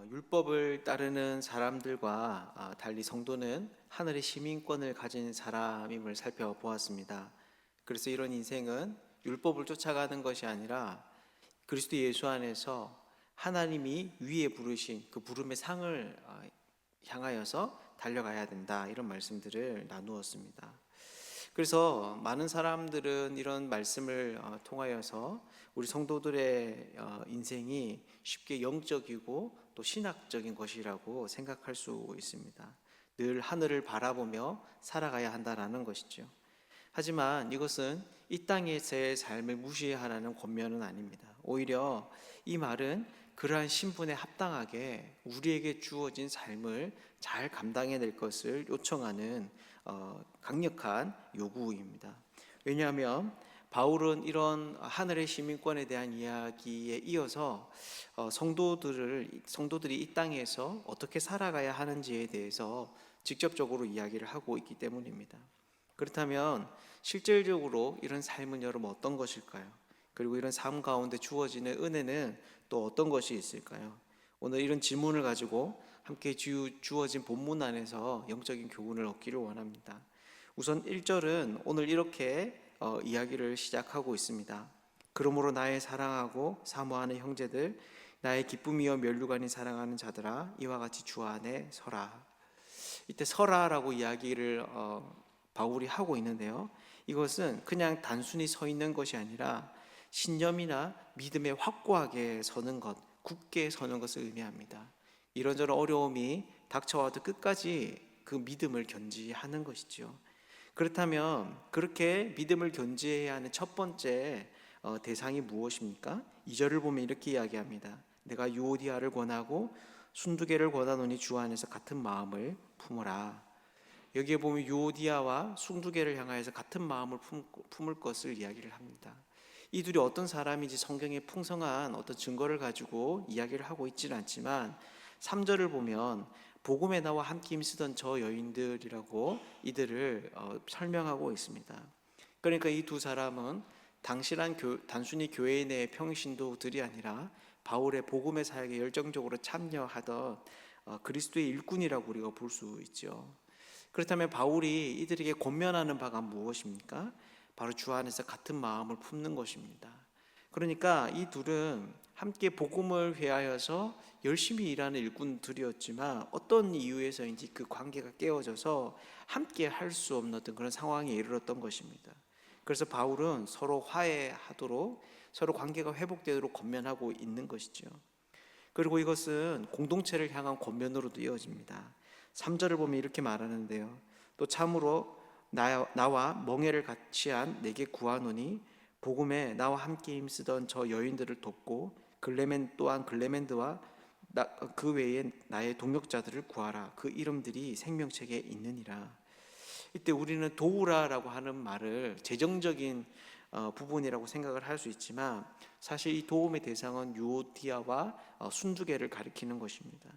율법을 따르는 사람들과 달리 성도는 하늘의 시민권을 가진 사람임을 살펴보았습니다. 그래서 이런 인생은 율법을 쫓아가는 것이 아니라 그리스도 예수 안에서 하나님이 위에 부르신 그 부름의 상을 향하여서 달려가야 된다, 이런 말씀들을 나누었습니다. 그래서 많은 사람들은 이런 말씀을 통하여서 우리 성도들의 인생이 쉽게 영적이고 또 신학적인 것이라고 생각할 수 있습니다. 늘 하늘을 바라보며 살아가야 한다라는 것이죠. 하지만 이것은 이 땅에서의 삶을 무시하라는 권면은 아닙니다. 오히려 이 말은 그러한 신분에 합당하게 우리에게 주어진 삶을 잘 감당해낼 것을 요청하는 강력한 요구입니다. 왜냐하면 바울은 이런 하늘의 시민권에 대한 이야기에 이어서 성도들이 이 땅에서 어떻게 살아가야 하는지에 대해서 직접적으로 이야기를 하고 있기 때문입니다. 그렇다면 실질적으로 이런 삶은 여러분 어떤 것일까요? 그리고 이런 삶 가운데 주어지는 은혜는 또 어떤 것이 있을까요? 오늘 이런 질문을 가지고 함께 주어진 본문 안에서 영적인 교훈을 얻기를 원합니다. 우선 1절은 오늘 이렇게 이야기를 시작하고 있습니다. 그러므로 나의 사랑하고 사모하는 형제들, 나의 기쁨이요 면류관이 사랑하는 자들아, 이와 같이 주 안에 서라. 이때 서라라고 이야기를 바울이 하고 있는데요. 이것은 그냥 단순히 서 있는 것이 아니라 신념이나 믿음에 확고하게 서는 것, 굳게 서는 것을 의미합니다. 이런저런 어려움이 닥쳐와도 끝까지 그 믿음을 견지하는 것이죠. 그렇다면 그렇게 믿음을 견지해야 하는 첫 번째 대상이 무엇입니까? 2절을 보면 이렇게 이야기합니다. 내가 유오디아를 권하고 순두개를 권하노니 주 안에서 같은 마음을 품으라. 여기에 보면 유오디아와 순두개를 향하여서 같은 마음을 품을 것을 이야기를 합니다. 이 둘이 어떤 사람인지 성경에 풍성한 어떤 증거를 가지고 이야기를 하고 있지는 않지만 3절을 보면 복음에 나와 함께 힘쓰던 저 여인들이라고 이들을 설명하고 있습니다. 그러니까 이 두 사람은 단순히 교회 내 평신도들이 아니라 바울의 복음의 사역에 열정적으로 참여하던 그리스도의 일꾼이라고 우리가 볼 수 있죠. 그렇다면 바울이 이들에게 권면하는 바가 무엇입니까? 바로 주 안에서 같은 마음을 품는 것입니다. 그러니까 이 둘은 함께 복음을 위하여서 열심히 일하는 일꾼들이었지만 어떤 이유에서인지 그 관계가 깨어져서 함께 할 수 없는 어떤 그런 상황에 이르렀던 것입니다. 그래서 바울은 서로 화해하도록, 서로 관계가 회복되도록 권면하고 있는 것이죠. 그리고 이것은 공동체를 향한 권면으로도 이어집니다. 3절을 보면 이렇게 말하는데요. 또 참으로 나와 멍에를 같이 한 내게 구하노니 복음에 나와 함께 힘쓰던 저 여인들을 돕고 글레멘드와 그 외에 나의 동역자들을 구하라. 그 이름들이 생명책에 있느니라. 이때 우리는 도우라라고 하는 말을 재정적인 부분이라고 생각을 할 수 있지만 사실 이 도움의 대상은 유오디아와 순두개를 가리키는 것입니다.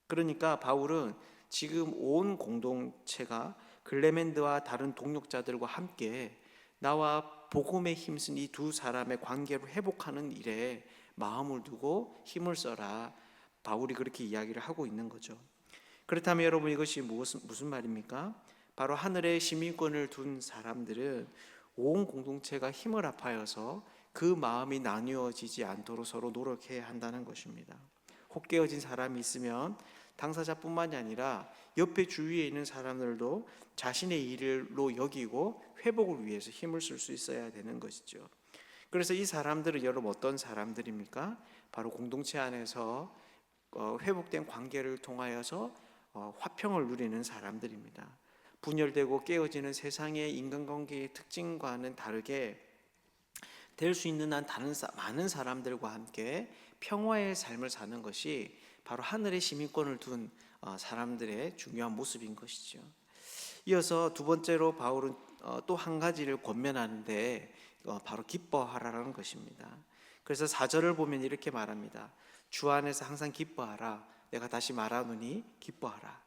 그러니까 바울은 지금 온 공동체가 글레멘드와 다른 동역자들과 함께 나와 복음에 힘쓴 이 두 사람의 관계를 회복하는 일에 마음을 두고 힘을 써라. 바울이 그렇게 이야기를 하고 있는 거죠. 그렇다면 여러분, 이것이 무슨 말입니까? 바로 하늘의 시민권을 둔 사람들은 온 공동체가 힘을 합하여서 그 마음이 나뉘어지지 않도록 서로 노력해야 한다는 것입니다. 혹깨어진 사람이 있으면 당사자뿐만이 아니라 옆에 주위에 있는 사람들도 자신의 일로 여기고 회복을 위해서 힘을 쓸 수 있어야 되는 것이죠. 그래서 이 사람들은 여러분 어떤 사람들입니까? 바로 공동체 안에서 회복된 관계를 통하여서 화평을 누리는 사람들입니다. 분열되고 깨어지는 세상의 인간관계의 특징과는 다르게 될 수 있는 한 많은 사람들과 함께 평화의 삶을 사는 것이 바로 하늘의 시민권을 둔 사람들의 중요한 모습인 것이죠. 이어서 두 번째로 바울은 또 한 가지를 권면하는데 바로 기뻐하라라는 것입니다. 그래서 4절을 보면 이렇게 말합니다. 주 안에서 항상 기뻐하라. 내가 다시 말하노니 기뻐하라.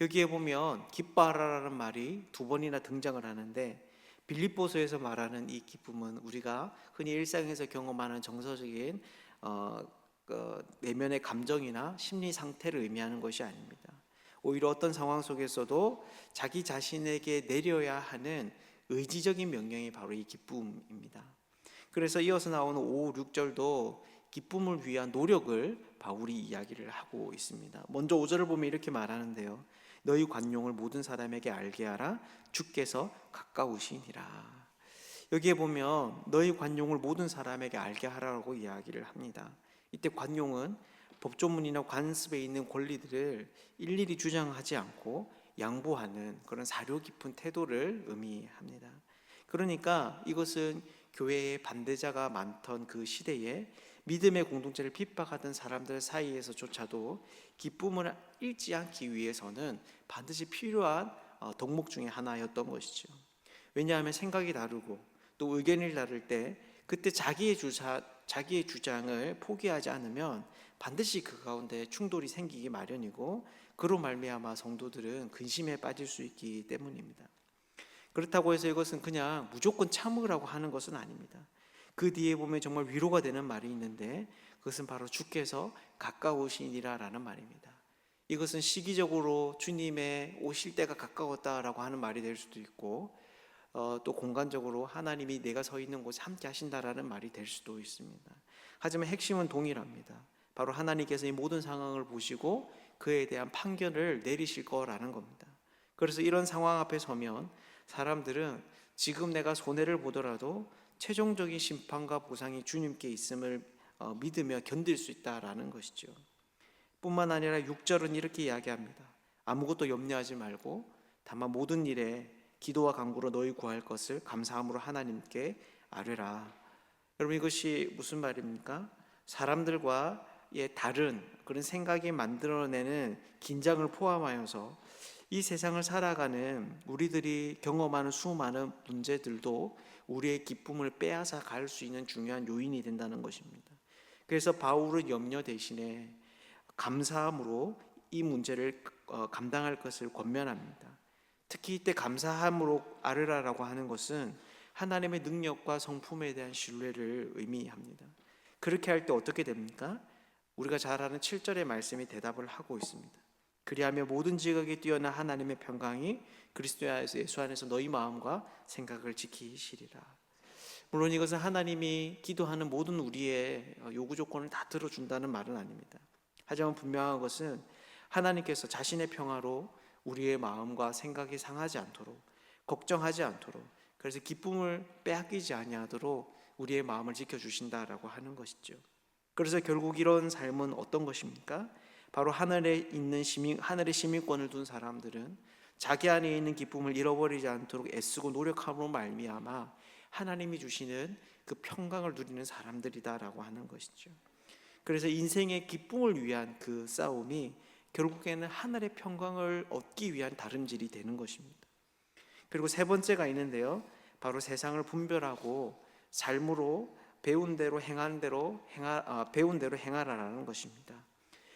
여기에 보면 기뻐하라라는 말이 두 번이나 등장을 하는데 빌립보서에서 말하는 이 기쁨은 우리가 흔히 일상에서 경험하는 정서적인 내면의 감정이나 심리 상태를 의미하는 것이 아닙니다. 오히려 어떤 상황 속에서도 자기 자신에게 내려야 하는 의지적인 명령이 바로 이 기쁨입니다. 그래서 이어서 나오는 5, 6절도 기쁨을 위한 노력을 바울이 이야기를 하고 있습니다. 먼저 5절을 보면 이렇게 말하는데요. 너희 관용을 모든 사람에게 알게 하라. 주께서 가까우시니라. 여기에 보면 너희 관용을 모든 사람에게 알게 하라고 이야기를 합니다. 이때 관용은 법조문이나 관습에 있는 권리들을 일일이 주장하지 않고 양보하는 그런 사려 깊은 태도를 의미합니다. 그러니까 이것은 교회의 반대자가 많던 그 시대에 믿음의 공동체를 핍박하던 사람들 사이에서조차도 기쁨을 잃지 않기 위해서는 반드시 필요한 덕목 중에 하나였던 것이죠. 왜냐하면 생각이 다르고 또 의견이 다를 때 그때 자기의 주장을 포기하지 않으면 반드시 그 가운데 충돌이 생기기 마련이고 그로 말미암아 성도들은 근심에 빠질 수 있기 때문입니다. 그렇다고 해서 이것은 그냥 무조건 참으라고 하는 것은 아닙니다. 그 뒤에 보면 정말 위로가 되는 말이 있는데 그것은 바로 주께서 가까우시니라라는 말입니다. 이것은 시기적으로 주님의 오실 때가 가까웠다라고 하는 말이 될 수도 있고 또 공간적으로 하나님이 내가 서 있는 곳에 함께 하신다라는 말이 될 수도 있습니다. 하지만 핵심은 동일합니다. 바로 하나님께서 이 모든 상황을 보시고 그에 대한 판결을 내리실 거라는 겁니다. 그래서 이런 상황 앞에 서면 사람들은 지금 내가 손해를 보더라도 최종적인 심판과 보상이 주님께 있음을 믿으며 견딜 수 있다라는 것이죠. 뿐만 아니라 6절은 이렇게 이야기합니다. 아무것도 염려하지 말고 다만 모든 일에 기도와 간구로 너희 구할 것을 감사함으로 하나님께 아뢰라. 여러분 이것이 무슨 말입니까? 사람들과의 다른 그런 생각이 만들어내는 긴장을 포함하여서 이 세상을 살아가는 우리들이 경험하는 수많은 문제들도 우리의 기쁨을 빼앗아 갈 수 있는 중요한 요인이 된다는 것입니다. 그래서 바울은 염려 대신에 감사함으로 이 문제를 감당할 것을 권면합니다. 특히 이때 감사함으로 아뢰라라고 하는 것은 하나님의 능력과 성품에 대한 신뢰를 의미합니다. 그렇게 할 때 어떻게 됩니까? 우리가 잘 아는 7절의 말씀이 대답을 하고 있습니다. 그리하며 모든 지각에 뛰어난 하나님의 평강이 그리스도 예수 안에서 너희 마음과 생각을 지키시리라. 물론 이것은 하나님이 기도하는 모든 우리의 요구 조건을 다 들어준다는 말은 아닙니다. 하지만 분명한 것은 하나님께서 자신의 평화로 우리의 마음과 생각이 상하지 않도록 걱정하지 않도록 그래서 기쁨을 빼앗기지 아니하도록 우리의 마음을 지켜주신다라고 하는 것이죠. 그래서 결국 이런 삶은 어떤 것입니까? 바로 하늘의 시민권을 둔 사람들은 자기 안에 있는 기쁨을 잃어버리지 않도록 애쓰고 노력함으로 말미암아 하나님이 주시는 그 평강을 누리는 사람들이다라고 하는 것이죠. 그래서 인생의 기쁨을 위한 그 싸움이 결국에는 하늘의 평강을 얻기 위한 다름질이 되는 것입니다. 그리고 세 번째가 있는데요. 바로 세상을 분별하고 삶으로 배운 대로 행하라라는 것입니다.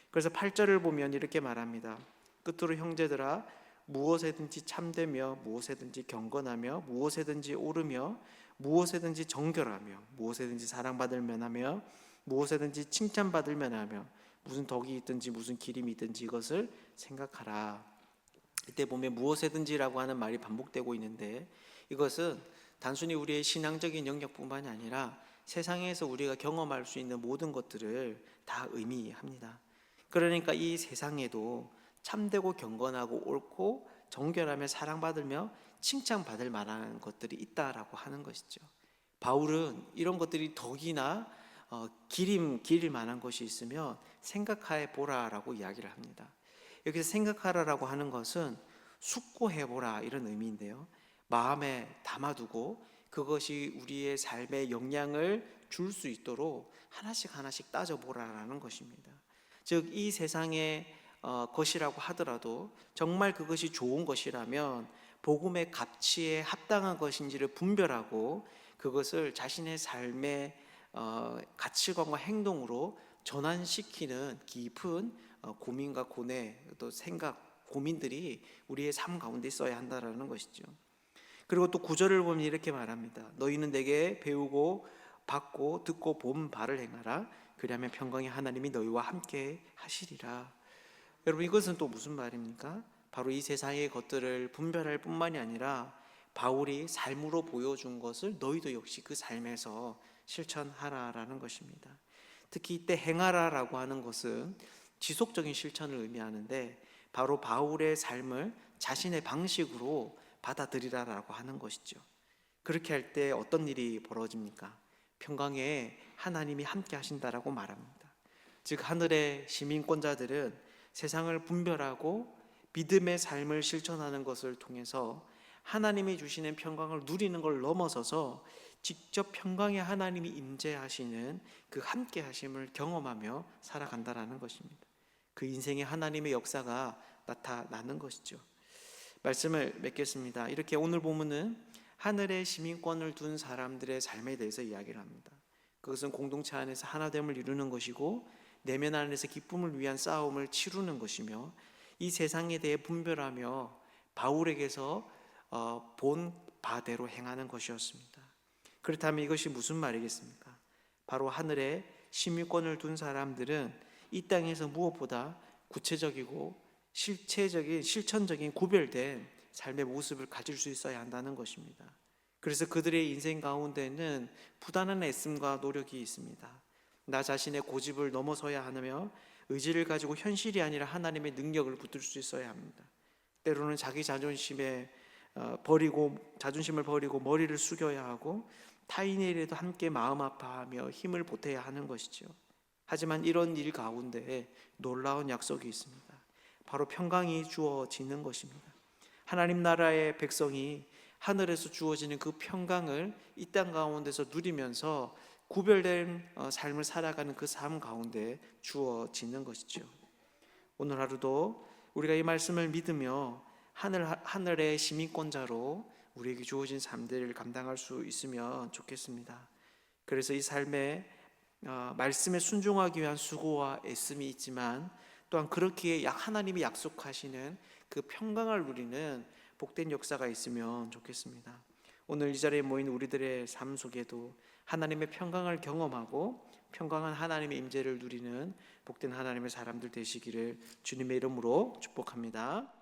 그래서 8절을 보면 이렇게 말합니다. 끝으로 형제들아 무엇에든지 참되며 무엇에든지 경건하며 무엇에든지 오르며 무엇에든지 정결하며 무엇에든지 사랑받을 만하며 무엇에든지 칭찬받을 만하며 무슨 덕이 있든지 무슨 기림이 있든지 이것을 생각하라. 이때 보면 무엇에든지라고 하는 말이 반복되고 있는데 이것은 단순히 우리의 신앙적인 영역뿐만이 아니라 세상에서 우리가 경험할 수 있는 모든 것들을 다 의미합니다. 그러니까 이 세상에도 참되고 경건하고 옳고 정결하며 사랑받으며 칭찬받을 만한 것들이 있다라고 하는 것이죠. 바울은 이런 것들이 덕이나 기릴 만한 것이 있으면 생각해 보라라고 이야기를 합니다. 여기서 생각하라라고 하는 것은 숙고해 보라 이런 의미인데요. 마음에 담아두고 그것이 우리의 삶에 영향을 줄 수 있도록 하나씩 하나씩 따져보라라는 것입니다. 즉 이 세상의 것이라고 하더라도 정말 그것이 좋은 것이라면 복음의 가치에 합당한 것인지를 분별하고 그것을 자신의 삶의 가치관과 행동으로 전환시키는 깊은 고민과 고뇌 또 생각 고민들이 우리의 삶 가운데 있어야 한다라는 것이죠. 그리고 또 9절을 보면 이렇게 말합니다. 너희는 내게 배우고 받고 듣고 본 바를 행하라. 그리하면 평강의 하나님이 너희와 함께 하시리라. 여러분, 이것은 또 무슨 말입니까? 바로 이 세상의 것들을 분별할 뿐만이 아니라 바울이 삶으로 보여준 것을 너희도 역시 그 삶에서 실천하라라는 것입니다. 특히 이때 행하라라고 하는 것은 지속적인 실천을 의미하는데, 바로 바울의 삶을 자신의 방식으로 받아들이라라고 하는 것이죠. 그렇게 할 때 어떤 일이 벌어집니까? 평강에 하나님이 함께 하신다라고 말합니다. 즉, 하늘의 시민권자들은 세상을 분별하고 믿음의 삶을 실천하는 것을 통해서 하나님이 주시는 평강을 누리는 걸 넘어서서 직접 평강의 하나님이 임재하시는 그 함께 하심을 경험하며 살아간다라는 것입니다. 그 인생의 하나님의 역사가 나타나는 것이죠. 말씀을 맺겠습니다. 이렇게 오늘 본문은 하늘의 시민권을 둔 사람들의 삶에 대해서 이야기를 합니다. 그것은 공동체 안에서 하나됨을 이루는 것이고 내면 안에서 기쁨을 위한 싸움을 치르는 것이며, 이 세상에 대해 분별하며 바울에게서 본 바대로 행하는 것이었습니다. 그렇다면 이것이 무슨 말이겠습니까? 바로 하늘에 시민권을 둔 사람들은 이 땅에서 무엇보다 구체적이고 실천적인 구별된 삶의 모습을 가질 수 있어야 한다는 것입니다. 그래서 그들의 인생 가운데는 부단한 애씀과 노력이 있습니다. 나 자신의 고집을 넘어서야 하며 의지를 가지고 현실이 아니라 하나님의 능력을 붙들 수 있어야 합니다. 때로는 자기 자존심을 버리고 머리를 숙여야 하고 타인의 일에도 함께 마음 아파하며 힘을 보태야 하는 것이죠. 하지만 이런 일 가운데 놀라운 약속이 있습니다. 바로 평강이 주어지는 것입니다. 하나님 나라의 백성이 하늘에서 주어지는 그 평강을 이 땅 가운데서 누리면서 구별된 삶을 살아가는 그 삶 가운데 주어지는 것이죠. 오늘 하루도 우리가 이 말씀을 믿으며 하늘의 시민권자로 우리에게 주어진 삶들을 감당할 수 있으면 좋겠습니다. 그래서 이 삶에 말씀에 순종하기 위한 수고와 애씀이 있지만, 또한 그렇기에 하나님이 약속하시는 그 평강을 누리는 복된 역사가 있으면 좋겠습니다. 오늘 이 자리에 모인 우리들의 삶 속에도 하나님의 평강을 경험하고 평강한 하나님의 임재를 누리는 복된 하나님의 사람들 되시기를 주님의 이름으로 축복합니다.